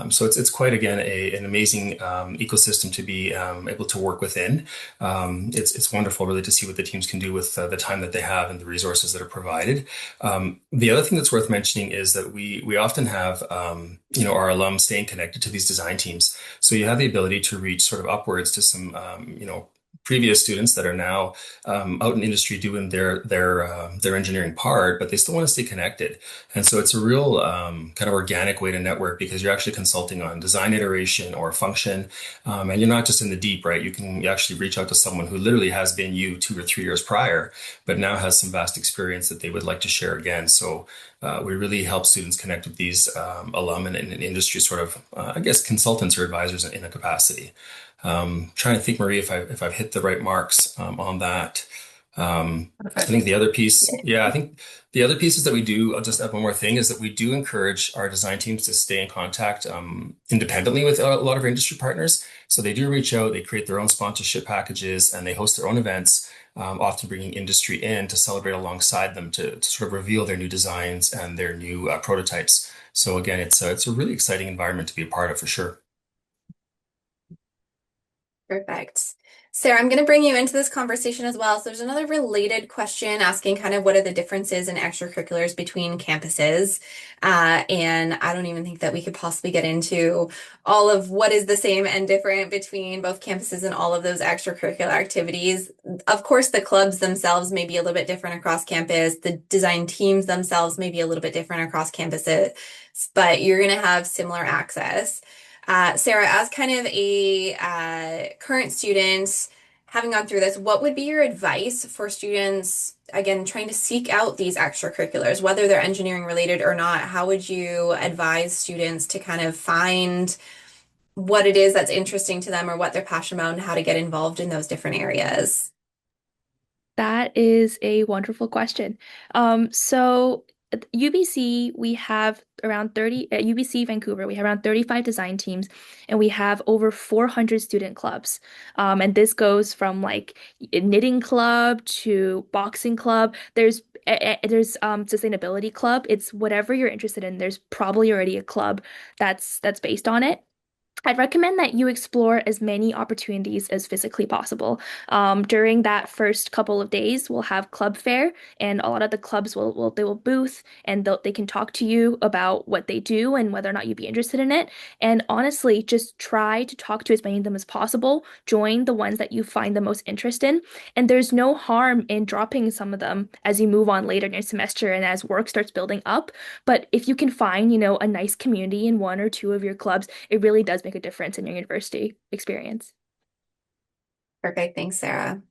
So it's quite again an amazing ecosystem to be able to work within. It's wonderful really to see what the teams can do with the time that they have and the resources that are provided. The other thing that's worth mentioning is that we often have our alums staying connected to these design teams. So you have the ability to reach sort of upwards to some previous students that are now out in industry doing their engineering part, but they still want to stay connected. And so it's a real kind of organic way to network because you're actually consulting on design iteration or function, and you're not just in the deep, right? You can actually reach out to someone who literally has been you 2 or 3 years prior, but now has some vast experience that they would like to share again. So we really help students connect with these alum and industry sort of, I guess, consultants or advisors in a capacity. Trying to think, Marie, if I've hit the right marks on that. I think Perfect. the other piece, yeah, I think the other pieces that we do, I'll just add one more thing, is that we do encourage our design teams to stay in contact independently with a lot of our industry partners. So they do reach out, they create their own sponsorship packages, and they host their own events, often bringing industry in to celebrate alongside them to sort of reveal their new designs and their new prototypes. So again, it's a really exciting environment to be a part of for sure. Perfect. Sarah, I'm going to bring you into this conversation as well. So there's another related question asking kind of what are the differences in extracurriculars between campuses? And I don't even think that we could possibly get into all of what is the same and different between both campuses and all of those extracurricular activities. Of course, the clubs themselves may be a little bit different across campus. The design teams themselves may be a little bit different across campuses, but you're going to have similar access. Sarah, as kind of a current student, having gone through this, what would be your advice for students, again, trying to seek out these extracurriculars, whether they're engineering related or not? How would you advise students to kind of find what it is that's interesting to them or what they're passionate about and how to get involved in those different areas? That is a wonderful question. So at UBC, we have around 30, at UBC Vancouver, we have around 35 design teams and we have over 400 student clubs. And this goes from like a knitting club to boxing club. There's sustainability club. It's whatever you're interested in. There's probably already a club that's based on it. I'd recommend that you explore as many opportunities as physically possible. During that first couple of days, we'll have club fair, and a lot of the clubs will booth and they can talk to you about what they do and whether or not you'd be interested in it. And honestly, just try to talk to as many of them as possible. Join the ones that you find the most interest in, and there's no harm in dropping some of them as you move on later in your semester and as work starts building up. But if you can find, a nice community in one or two of your clubs, it really does make a difference in your university experience. Perfect. Thanks, Sarah.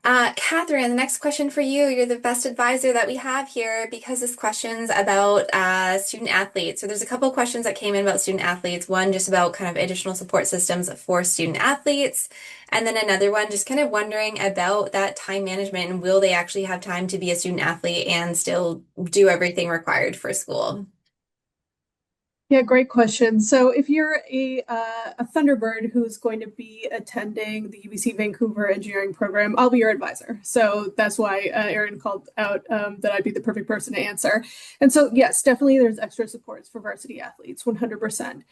Catherine, the next question for you. You're the best advisor that we have here because this question's about student athletes. So there's a couple of questions that came in about student athletes. One just about kind of additional support systems for student athletes. And then another one just kind of wondering about that time management and will they actually have time to be a student athlete and still do everything required for school? Yeah, great question. So if you're a Thunderbird who's going to be attending the UBC Vancouver engineering program, I'll be your advisor. So that's why Erin called out that I'd be the perfect person to answer. And so yes, definitely there's extra supports for varsity athletes, 100%.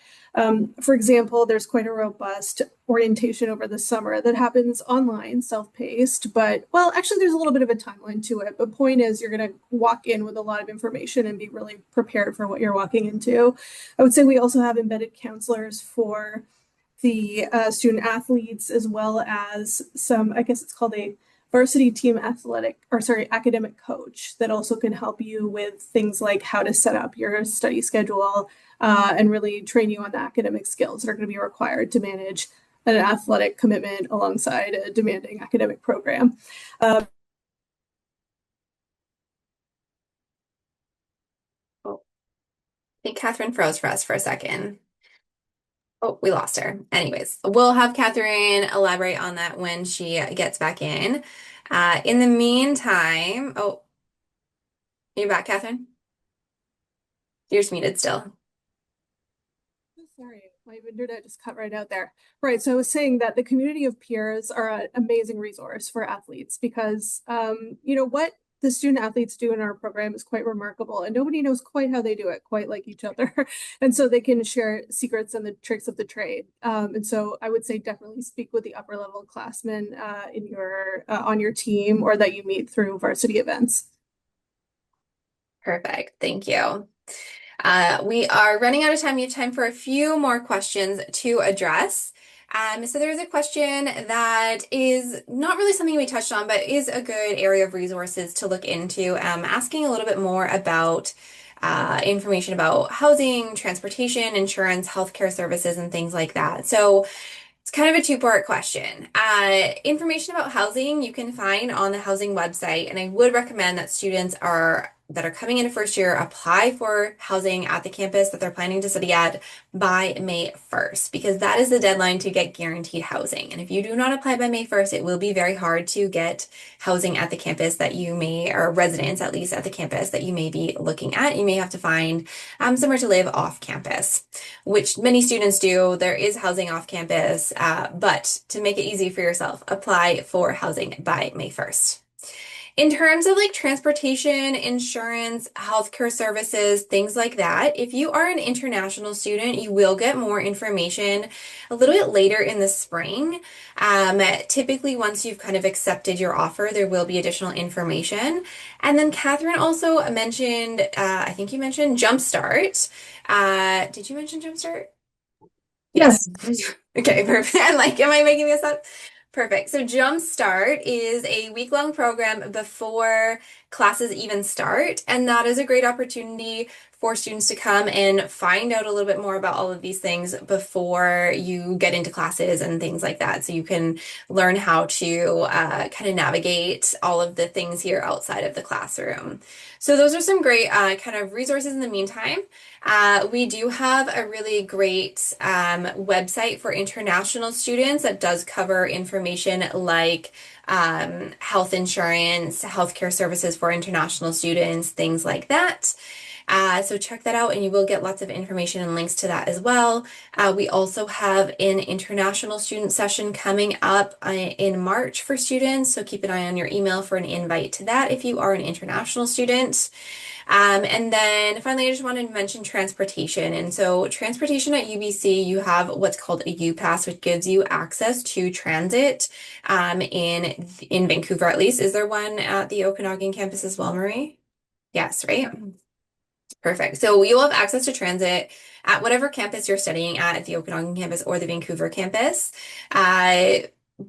For example, there's quite a robust orientation over the summer that happens online, self-paced, but well, actually there's a little bit of a timeline to it. But point is you're going to walk in with a lot of information and be really prepared for what you're walking into. I would say we also have embedded counselors for the student athletes, as well as some, I guess it's called a varsity team academic coach that also can help you with things like how to set up your study schedule and really train you on the academic skills that are going to be required to manage an athletic commitment alongside a demanding academic program. Oh, I think Catherine froze for us for a second. Oh, we lost her. Anyways, we'll have Catherine elaborate on that when she gets back in. In the meantime, oh, you're back, Catherine? You're just muted still. Sorry, my internet just cut right out there. Right, so I was saying that the community of peers are an amazing resource for athletes because, what the student athletes do in our program is quite remarkable and nobody knows quite how they do it, quite like each other. And so they can share secrets and the tricks of the trade. And so I would say definitely speak with the upper level classmen on your team or that you meet through varsity events. Perfect. Thank you. We are running out of time. We have time for a few more questions to address. So there's a question that is not really something we touched on, but is a good area of resources to look into, asking a little bit more about information about housing, transportation, insurance, healthcare services, and things like that. So it's kind of a two-part question. Information about housing you can find on the housing website, and I would recommend that students that are coming into first year apply for housing at the campus that they're planning to study at by May 1st, because that is the deadline to get guaranteed housing. And if you do not apply by May 1st, it will be very hard to get housing at the campus that you may, or residence at least at the campus that you may be looking at. You may have to find somewhere to live off campus, which many students do. There is housing off campus, but to make it easy for yourself, apply for housing by May 1st. In terms of like transportation, insurance, healthcare services, things like that, if you are an international student, you will get more information a little bit later in the spring. Typically, once you've kind of accepted your offer, there will be additional information. And then Catherine also mentioned, I think you mentioned Jumpstart. Did you mention Jumpstart? Yes. Okay, perfect. I'm like, am I making this up? Perfect. So Jumpstart is a week-long program before classes even start, and that is a great opportunity for students to come and find out a little bit more about all of these things before you get into classes and things like that. So you can learn how to kind of navigate all of the things here outside of the classroom. So those are some great kind of resources in the meantime. We do have a really great website for international students that does cover information like health insurance, healthcare services for international students, things like that. So check that out and you will get lots of information and links to that as well. We also have an international student session coming up in March for students. So keep an eye on your email for an invite to that if you are an international student. And then finally, I just wanted to mention transportation. And so transportation at UBC, you have what's called a U-Pass, which gives you access to transit in Vancouver at least. Is there one at the Okanagan campus as well, Marie? Yes, right? Perfect. So you'll have access to transit at whatever campus you're studying at the Okanagan campus or the Vancouver campus.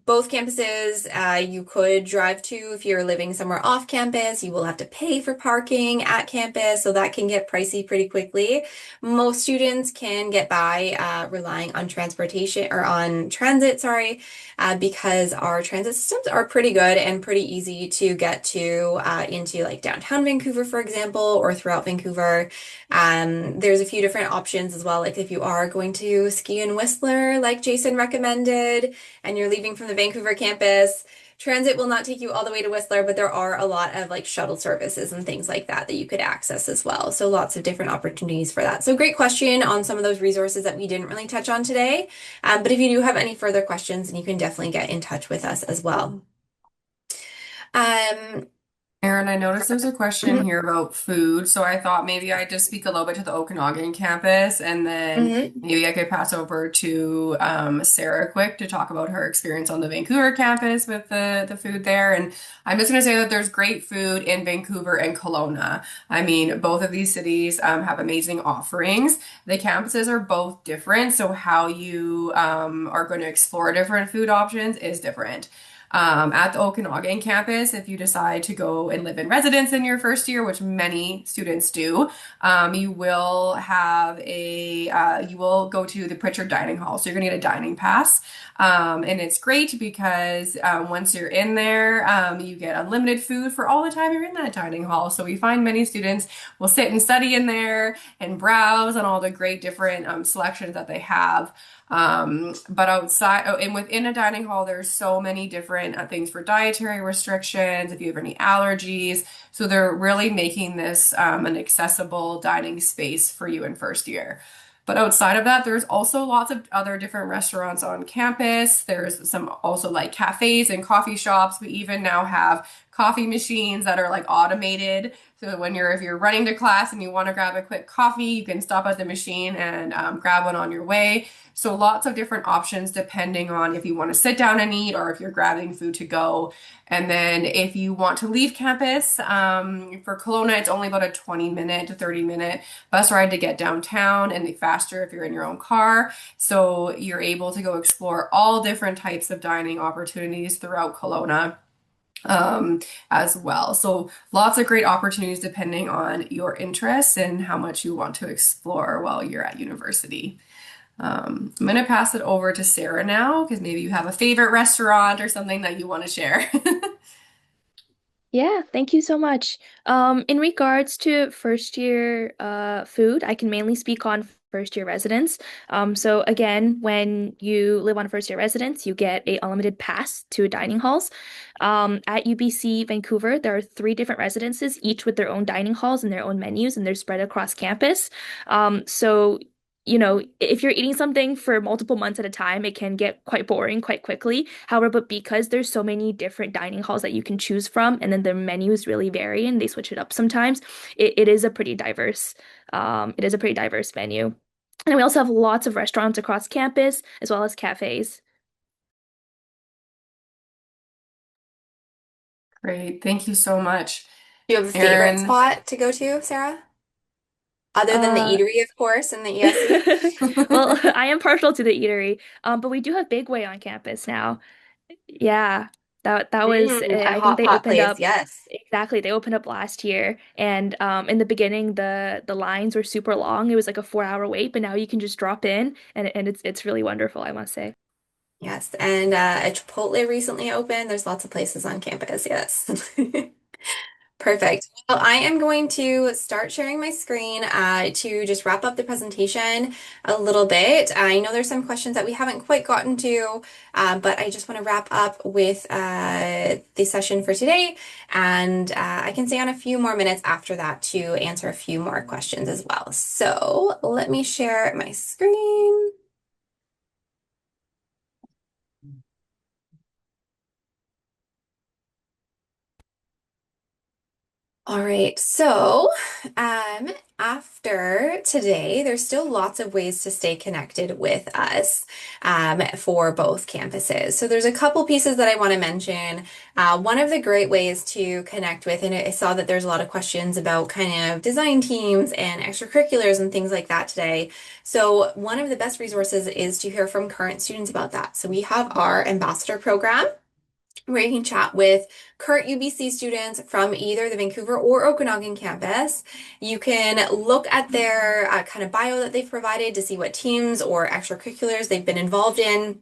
both campuses you could drive to. If you're living somewhere off campus, you will have to pay for parking at campus, so that can get pricey pretty quickly. Most students can get by relying on transportation or on transit, sorry, because our transit systems are pretty good and pretty easy to get to into like downtown Vancouver, for example, or throughout Vancouver. There's a few different options as well, like if you are going to ski in Whistler, like Jason recommended, and you're leaving from the Vancouver campus, transit will not take you all the way to Whistler, but there are a lot of like shuttle services and things like that that you could access as well. So lots of different opportunities for that. So great question on some of those resources that we didn't really touch on today. But if you do have any further questions, then you can definitely get in touch with us as well. Um, Erin, I noticed there's a question here about food, so I thought maybe I'd just speak a little bit to the Okanagan campus, and then mhm. maybe I could pass over to Sarah quick to talk about her experience on the Vancouver campus with the food there. And I'm just going to say that there's great food in Vancouver and Kelowna. I mean, both of these cities have amazing offerings. The campuses are both different, so how you are going to explore different food options is different. At the Okanagan campus, if you decide to go and live in residence in your first year, which many students do, you will have you will go to the Pritchard Dining Hall. So you're going to get a dining pass. And it's great because once you're in there, you get unlimited food for all the time you're in that dining hall. So we find many students will sit and study in there and browse on all the great different selections that they have. But outside, oh, and within a dining hall, there's so many different things for dietary restrictions, if you have any allergies. So they're really making this an accessible dining space for you in first year. But outside of that, there's also lots of other different restaurants on campus. There's some also like cafes and coffee shops. We even now have coffee machines that are like automated. So if you're running to class and you want to grab a quick coffee, you can stop at the machine and grab one on your way. So lots of different options depending on if you want to sit down and eat or if you're grabbing food to go. And then if you want to leave campus, for Kelowna, it's only about a 20-minute to 30-minute bus ride to get downtown and faster if you're in your own car. So you're able to go explore all different types of dining opportunities throughout Kelowna as well. So lots of great opportunities depending on your interests and how much you want to explore while you're at university. I'm going to pass it over to Sarah now because maybe you have a favorite restaurant or something that you want to share. Yeah, thank you so much. In regards to first year food, I can mainly speak on first year residence. So again, when you live on a first year residence, you get a unlimited pass to dining halls. At UBC Vancouver, there are three different residences, each with their own dining halls and their own menus, and they're spread across campus. So if you're eating something for multiple months at a time, it can get quite boring quite quickly. However, but because there's so many different dining halls that you can choose from, and then their menus really vary and they switch it up sometimes, it is a pretty diverse menu. And we also have lots of restaurants across campus as well as cafes. Great. Thank you so much, Do you have a favorite Erin. spot to go to, Sarah? Other than the Uh, eatery, of course, in the ESC? well, I am partial to the eatery, but we do have Big Way on campus now. Yeah, that was A I think hot they pot opened place, up yes. exactly. They opened up last year, and in the beginning the lines were super long. It was like a 4 hour wait, but now you can just drop in, and it's really wonderful, I must say. Yes, and a Chipotle recently opened. There's lots of places on campus, yes. Perfect. Well, I am going to start sharing my screen to just wrap up the presentation a little bit. I know there's some questions that we haven't quite gotten to, but I just want to wrap up with the session for today. And I can stay on a few more minutes after that to answer a few more questions as well. So let me share my screen. All right, so after today, there's still lots of ways to stay connected with us for both campuses. So there's a couple pieces that I want to mention. One of the great ways to connect with, and I saw that there's a lot of questions about kind of design teams and extracurriculars and things like that today. So one of the best resources is to hear from current students about that. So we have our ambassador program where you can chat with current UBC students from either the Vancouver or Okanagan campus. You can look at their kind of bio that they've provided to see what teams or extracurriculars they've been involved in.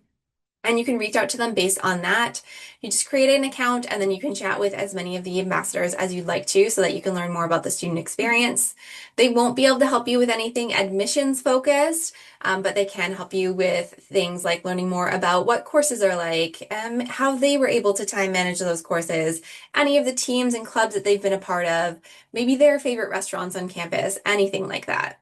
And you can reach out to them based on that. You just create an account and then you can chat with as many of the ambassadors as you'd like to so that you can learn more about the student experience. They won't be able to help you with anything admissions focused, but they can help you with things like learning more about what courses are like, how they were able to time manage those courses, any of the teams and clubs that they've been a part of, maybe their favorite restaurants on campus, anything like that.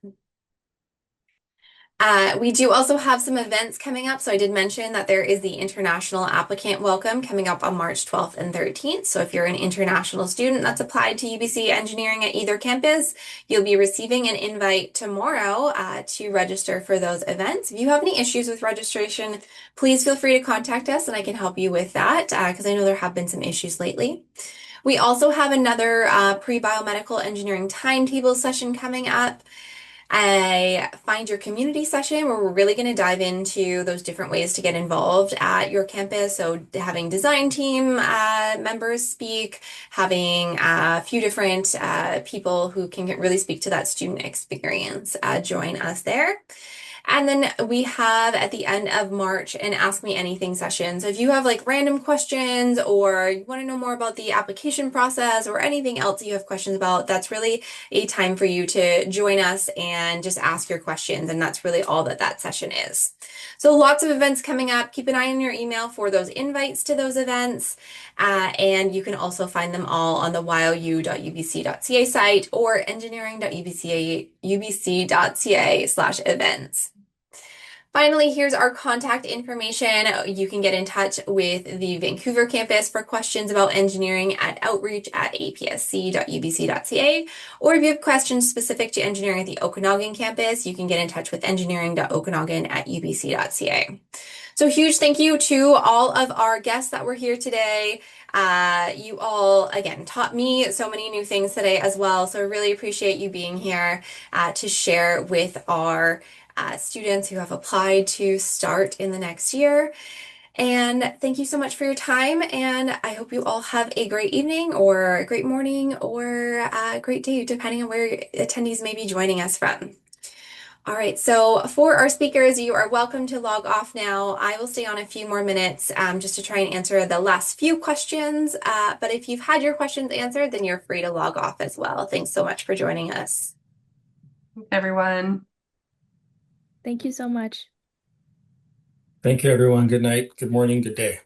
We do also have some events coming up. So I did mention that there is the International Applicant Welcome coming up on March 12th and 13th. So if you're an international student that's applied to UBC Engineering at either campus, you'll be receiving an invite tomorrow to register for those events. If you have any issues with registration, please feel free to contact us and I can help you with that because I know there have been some issues lately. We also have another pre-biomedical engineering timetable session coming up. I find your community session where we're really going to dive into those different ways to get involved at your campus. So having design team members speak, having a few different people who can really speak to that student experience join us there. And then we have at the end of March an Ask Me Anything session. So if you have like random questions or you want to know more about the application process or anything else you have questions about, that's really a time for you to join us and just ask your questions. And that's really all that that session is. So lots of events coming up. Keep an eye on your email for those invites to those events. And you can also find them all on the yu.ubc.ca site or engineering.ubc.ca/events. Finally, here's our contact information. You can get in touch with the Vancouver campus for questions about engineering at outreach@apsc.ubc.ca. Or if you have questions specific to engineering at the Okanagan campus, you can get in touch with engineering.okanagan@ubc.ca. So huge thank you to all of our guests that were here today. You all, again, taught me so many new things today as well. So I really appreciate you being here to share with our students who have applied to start in the next year. And thank you so much for your time. And I hope you all have a great evening or a great morning or a great day, depending on where attendees may be joining us from. All right, so for our speakers, you are welcome to log off now. I will stay on a few more minutes just to try and answer the last few questions. But if you've had your questions answered, then you're free to log off as well. Thanks so much for joining us. Everyone. Thank you so much. Thank you, everyone. Good night, good morning, good day.